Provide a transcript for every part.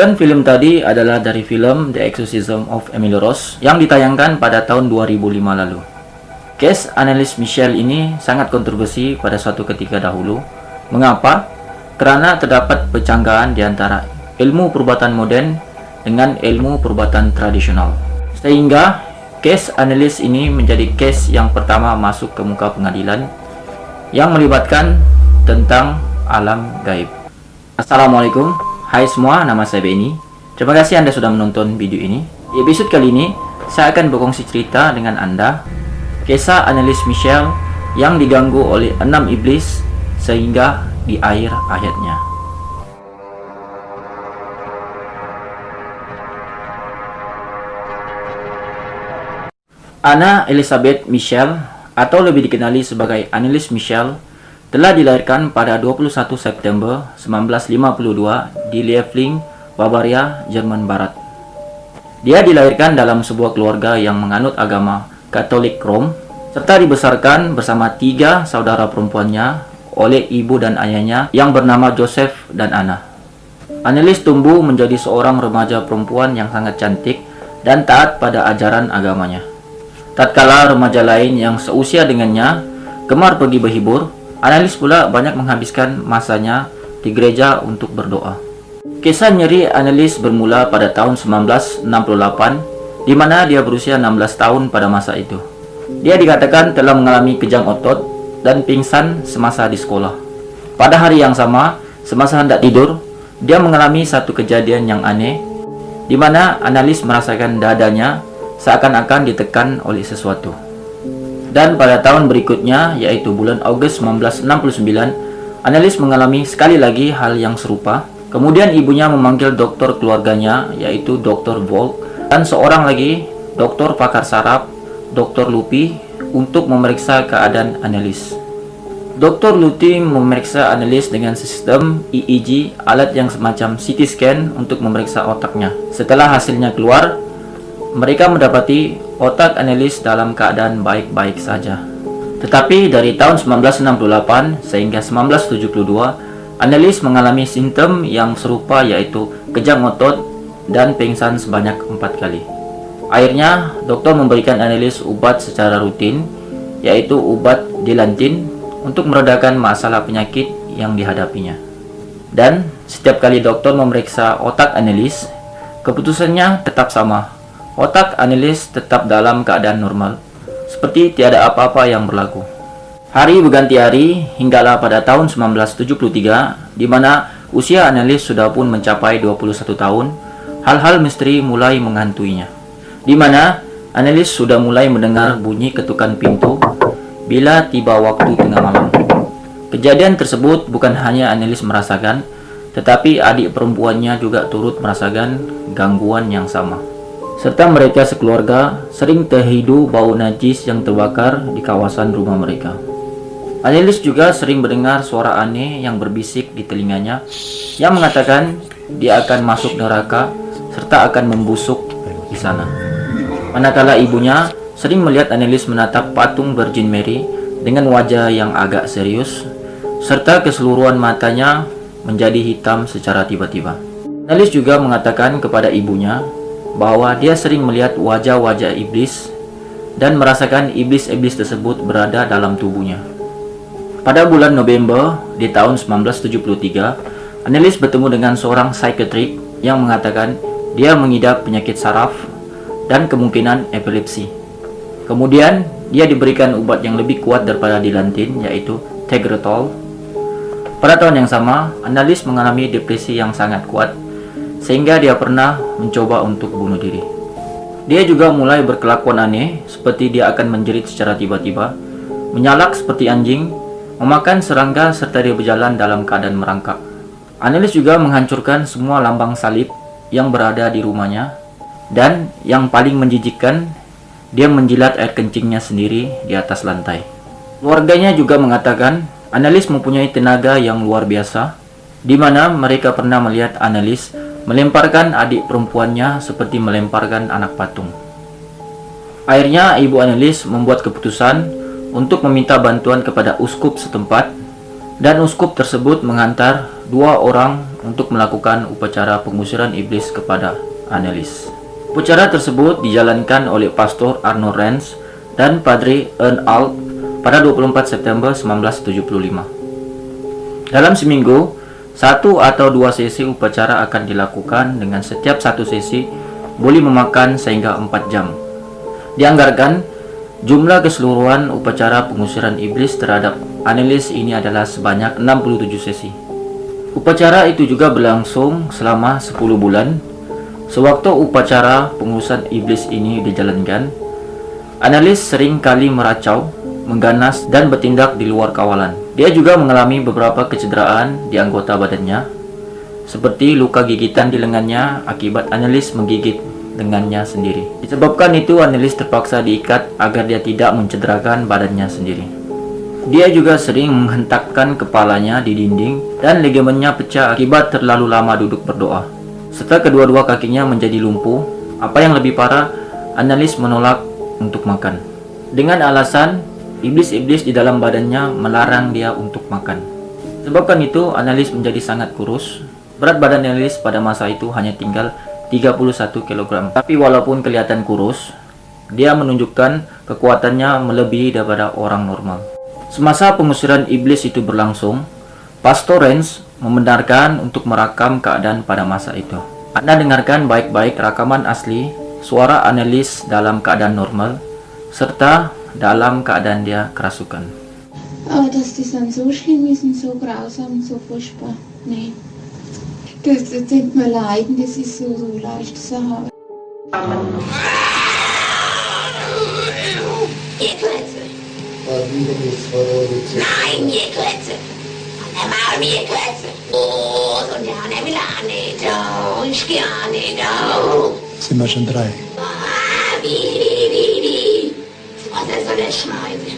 Rujukan film tadi adalah dari film The Exorcism of Emily Rose yang ditayangkan pada tahun 2005 lalu. Case Anneliese Michel ini sangat kontroversi pada suatu ketika dahulu. Mengapa? Karena terdapat percanggahan di antara ilmu perubatan modern dengan ilmu perubatan tradisional. Sehingga case Anneliese ini menjadi case yang pertama masuk ke muka pengadilan yang melibatkan tentang alam gaib. Assalamualaikum. Hai semua, nama saya Benny. Terima kasih Anda sudah menonton video ini. Di episode kali ini, saya akan berkongsi cerita dengan Anda kisah Anneliese Michel yang diganggu oleh 6 iblis sehingga di akhir hayatnya. Anna Elizabeth Michel, atau lebih dikenali sebagai Anneliese Michel, telah dilahirkan pada 21 September 1952 di Liefling, Bavaria, Jerman Barat. Dia dilahirkan dalam sebuah keluarga yang menganut agama Katolik Rom, serta dibesarkan bersama 3 saudara perempuannya oleh ibu dan ayahnya yang bernama Joseph dan Anna. Anneliese tumbuh menjadi seorang remaja perempuan yang sangat cantik dan taat pada ajaran agamanya. Tatkala remaja lain yang seusia dengannya gemar pergi berhibur, Anneliese pula banyak menghabiskan masanya di gereja untuk berdoa. Kisah nyeri Anneliese bermula pada tahun 1968, di mana dia berusia 16 tahun pada masa itu. Dia dikatakan telah mengalami kejang otot dan pingsan semasa di sekolah. Pada hari yang sama, semasa hendak tidur, dia mengalami satu kejadian yang aneh, di mana Anneliese merasakan dadanya seakan-akan ditekan oleh sesuatu. Dan pada tahun berikutnya, yaitu bulan Agustus 1969, Anneliese mengalami sekali lagi hal yang serupa. Kemudian ibunya memanggil dokter keluarganya, yaitu Dr. Volk, dan seorang lagi, dokter pakar saraf, Dr. Lupi, untuk memeriksa keadaan Anneliese. Dr. Lupi memeriksa Anneliese dengan sistem EEG, alat yang semacam CT scan untuk memeriksa otaknya. Setelah hasilnya keluar, mereka mendapati otak Anneliese dalam keadaan baik-baik saja. Tetapi dari tahun 1968 sehingga 1972, Anneliese mengalami simptom yang serupa, yaitu kejang otot dan pingsan sebanyak 4 kali. Akhirnya, dokter memberikan Anneliese obat secara rutin, yaitu obat Dilantin, untuk meredakan masalah penyakit yang dihadapinya. Dan setiap kali dokter memeriksa otak Anneliese, keputusannya tetap sama. Otak Anneliese tetap dalam keadaan normal, seperti tiada apa-apa yang berlaku. Hari berganti hari, hinggalah pada tahun 1973, di mana usia Anneliese sudah pun mencapai 21 tahun, hal-hal misteri mulai menghantuinya. Di mana Anneliese sudah mulai mendengar bunyi ketukan pintu bila tiba waktu tengah malam. Kejadian tersebut bukan hanya Anneliese merasakan, tetapi adik perempuannya juga turut merasakan gangguan yang sama. Serta mereka sekeluarga sering terhidu bau najis yang terbakar di kawasan rumah mereka. Anneliese juga sering mendengar suara aneh yang berbisik di telinganya yang mengatakan dia akan masuk neraka serta akan membusuk di sana. Manakala ibunya sering melihat Anneliese menatap patung Virgin Mary dengan wajah yang agak serius, serta keseluruhan matanya menjadi hitam secara tiba-tiba. Anneliese juga mengatakan kepada ibunya bahwa dia sering melihat wajah-wajah iblis dan merasakan iblis-iblis tersebut berada dalam tubuhnya. Pada bulan November di tahun 1973, Anneliese bertemu dengan seorang psikiatrik yang mengatakan dia mengidap penyakit saraf dan kemungkinan epilepsi. Kemudian dia diberikan obat yang lebih kuat daripada Dilantin, yaitu Tegretol. Pada tahun yang sama, Anneliese mengalami depresi yang sangat kuat, sehingga dia pernah mencoba untuk bunuh diri. Dia juga mulai berkelakuan aneh, seperti dia akan menjerit secara tiba-tiba, menyalak seperti anjing, memakan serangga, serta dia berjalan dalam keadaan merangkak. Anneliese juga menghancurkan semua lambang salib yang berada di rumahnya, dan yang paling menjijikkan, dia menjilat air kencingnya sendiri di atas lantai. Keluarganya juga mengatakan Anneliese mempunyai tenaga yang luar biasa, di mana mereka pernah melihat Anneliese melemparkan adik perempuannya seperti melemparkan anak patung. Akhirnya ibu Anneliese membuat keputusan untuk meminta bantuan kepada uskup setempat, dan uskup tersebut menghantar 2 orang untuk melakukan upacara pengusiran iblis kepada Annelies. Upacara tersebut dijalankan oleh Pastor Arno Rens dan Padre Ern Alt pada 24 September 1975. Dalam seminggu, 1 atau 2 sesi upacara akan dilakukan dengan setiap satu sesi boleh memakan sehingga 4 jam. Dianggarkan, jumlah keseluruhan upacara pengusiran iblis terhadap Annelies ini adalah sebanyak 67 sesi. Upacara itu juga berlangsung selama 10 bulan. Sewaktu upacara pengusiran iblis ini dijalankan, Annelies sering kali meracau, mengganas, dan bertindak di luar kawalan. Dia juga mengalami beberapa kecederaan di anggota badannya, seperti luka gigitan di lengannya akibat Annelies menggigit lengannya sendiri. Disebabkan itu, Annelies terpaksa diikat agar dia tidak mencederakan badannya sendiri. Dia juga sering menghentakkan kepalanya di dinding dan ligamennya pecah akibat terlalu lama duduk berdoa. Setelah kedua-dua kakinya menjadi lumpuh, apa yang lebih parah, Annelies menolak untuk makan. Dengan alasan, iblis-iblis di dalam badannya melarang dia untuk makan. Sebabkan itu, Annelies menjadi sangat kurus. Berat badan Annelies pada masa itu hanya tinggal 31 kg. Tapi walaupun kelihatan kurus, dia menunjukkan kekuatannya melebihi daripada orang normal. Semasa pengusiran iblis itu berlangsung, Pastor Rens membenarkan untuk merakam keadaan pada masa itu. Anda dengarkan baik-baik rakaman asli suara Annelies dalam keadaan normal, serta dalam keadaan dia kerasukan. Aber dass die dann so schlimm ist und so grausam und so furchtbar, nee. Das tut mir leid, das ist so leicht zu haben. Nein, mir Klötze. Und er mal mir Klötze. Oh, und ja, er will auch nicht. Oh, ich geh auch nicht. Oh. Sind wir schon 3? Wie. Was ist so eine Scheiße?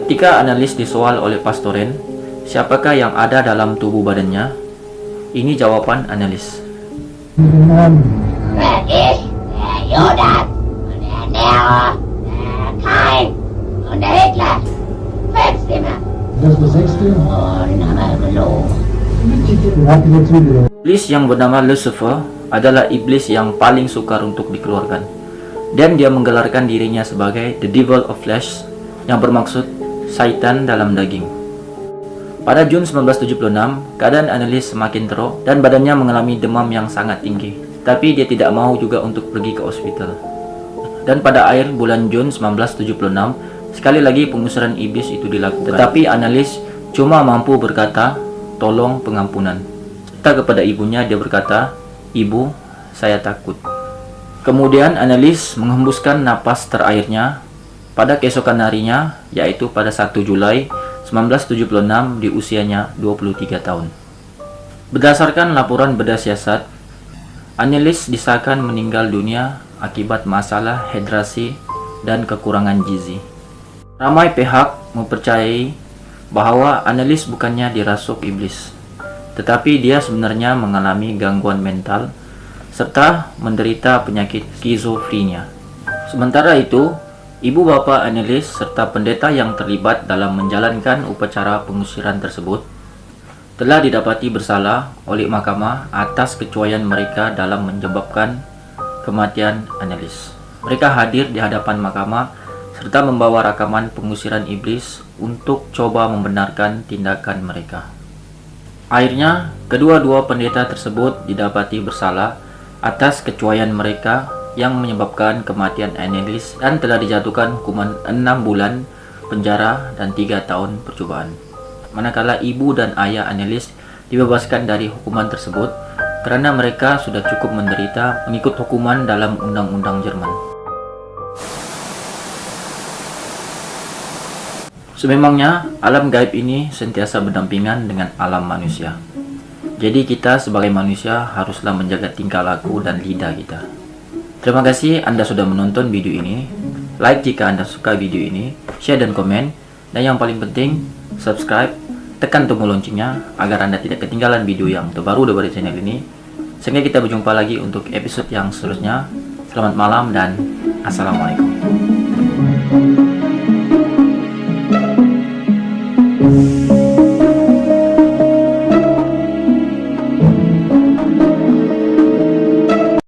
Ketika Annelies disoal oleh Pastor Ren, siapakah yang ada dalam tubuh badannya? Ini jawaban Annelies. Der ich, der Judas, und der Nero, der Kain und der Hitler. Fünfstimme. Das ist der 6. Oh, den haben wir gelogen. Iblis yang bernama Lucifer adalah iblis yang paling sukar untuk dikeluarkan, dan dia menggelarkan dirinya sebagai The Devil of Flesh, yang bermaksud Satan dalam daging. Pada Jun 1976, keadaan Annelies semakin teruk dan badannya mengalami demam yang sangat tinggi. Tapi dia tidak mau juga untuk pergi ke hospital. Dan pada akhir bulan Jun 1976, sekali lagi pengusiran iblis itu dilakukan. Tetapi Annelies cuma mampu berkata, "Tolong pengampunan." Serta kepada ibunya dia berkata, "Ibu, saya takut." Kemudian Annelies menghembuskan napas terakhirnya pada keesokan harinya, yaitu pada 1 Julai 1976 di usianya 23 tahun. Berdasarkan laporan bedah siasat, Annelies disahkan meninggal dunia akibat masalah hidrasi dan kekurangan gizi. Ramai pihak mempercayai bahwa Annelies bukannya dirasuk iblis, tetapi dia sebenarnya mengalami gangguan mental serta menderita penyakit skizofrenia. Sementara itu, ibu bapa Annelies serta pendeta yang terlibat dalam menjalankan upacara pengusiran tersebut telah didapati bersalah oleh mahkamah atas kecuaian mereka dalam menyebabkan kematian Annelies. Mereka hadir di hadapan mahkamah serta membawa rakaman pengusiran iblis untuk coba membenarkan tindakan mereka. Akhirnya, kedua-dua pendeta tersebut didapati bersalah atas kecuaian mereka yang menyebabkan kematian Annelies dan telah dijatuhkan hukuman 6 bulan penjara dan 3 tahun percobaan. Manakala ibu dan ayah Annelies dibebaskan dari hukuman tersebut karena mereka sudah cukup menderita mengikut hukuman dalam undang-undang Jerman. Sememangnya, alam gaib ini sentiasa berdampingan dengan alam manusia. Jadi kita sebagai manusia haruslah menjaga tingkah laku dan lidah kita. Terima kasih Anda sudah menonton video ini. Like jika Anda suka video ini, share dan komen, dan yang paling penting, subscribe, tekan tombol loncengnya agar Anda tidak ketinggalan video yang terbaru dari channel ini. Sehingga kita berjumpa lagi untuk episode yang seterusnya. Selamat malam dan Assalamualaikum.